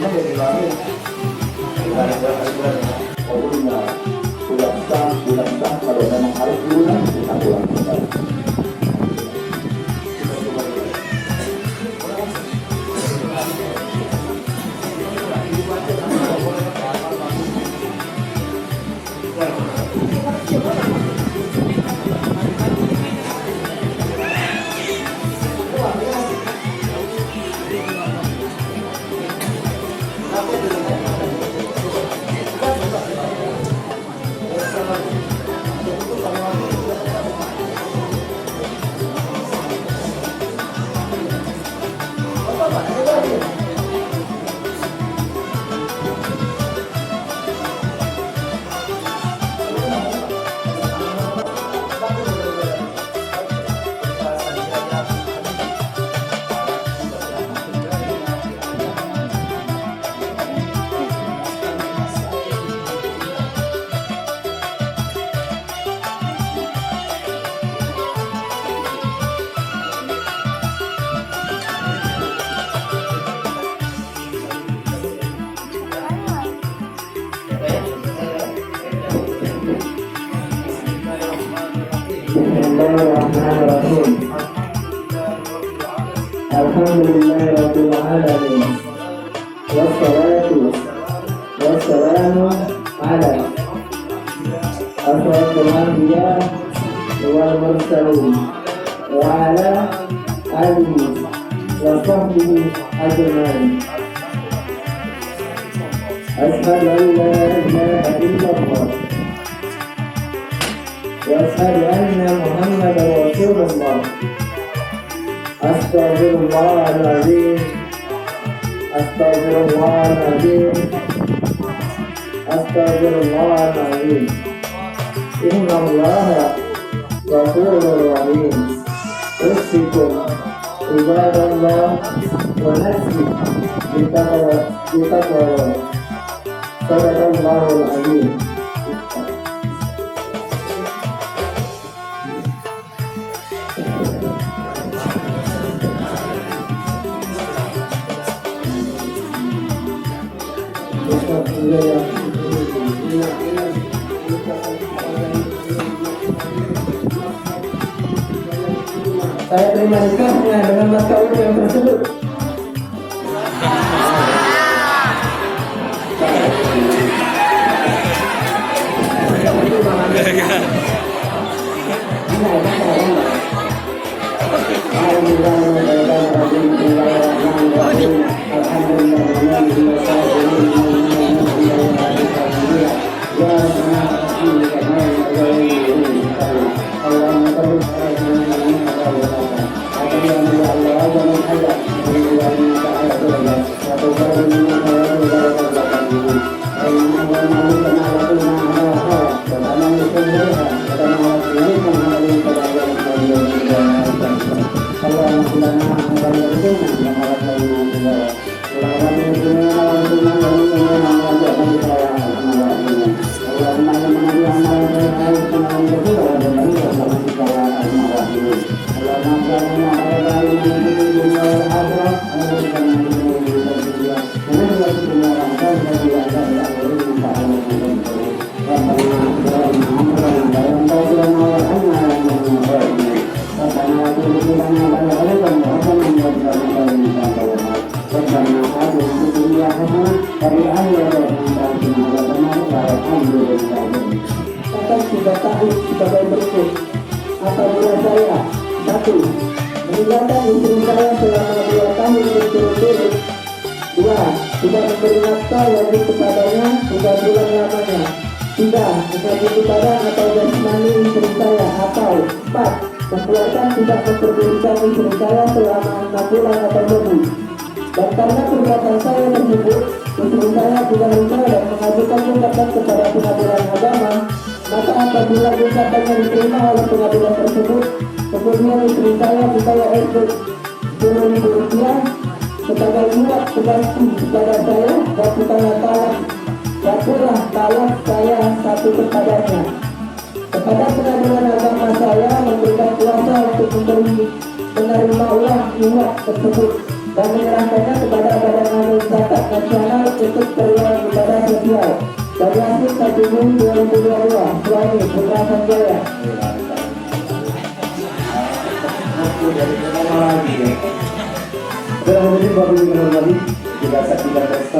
sudah sah kalau memang harus diulang kita ulang kembali. Bismillahirrahmanirrahim. Alhamdulillahirabbil alamin. Wassalatu wassalamu ala asyrafil anbiya wal mursalin wa ala alihi wa sahbihi ajmain. Asyhadu an la ilaha illallah wa asyhadu anna Muhammadar Rasulullah. Astaghfirullahaladzim. Astaghfirullahaladzim. Astaghfirullahaladzim. Innallaha ghafurur rahim. Usikum ibadallah wa nafsi bitaqwa. Sadaqallahul azim. Saya terima nikahnya dengan mas kawin yang tersebut. Sebagai berikut, apabila saya 1. meninggalkan istri saya selama 2 tahun berturut-turut, 2. tidak memberi nafkah wajib kepadanya 3 bulan lamanya, 3. menyakiti badan atau jasmani istri saya, atau 4. membuatkan tidak memperdulikan istri saya selama 6 bulan atau lebih. Dan karena perbuatan saya tersebut, istri saya tidak rela dan mengajukan gugatan kepada pengadilan agama, maka apabila gugatannya diterima oleh pengadilan tersebut, kemudian istri saya dibayar Rp10.000 sebagai buat pengganti kepada saya, dan bukanlah talak, dapurlah talak saya 1 kepadanya. Kepada pengadilan agama saya memberikan kuasa untuk menerima uang iwak tersebut dan menyerahkannya kepada badan amal zakat nasional untuk periode ibadah sosial dari hasil 1 Juni 2022 suami Putra Sanjaya. Aku dari mana lagi ya? Sudah menjadi baru lagi kita saksikan pesta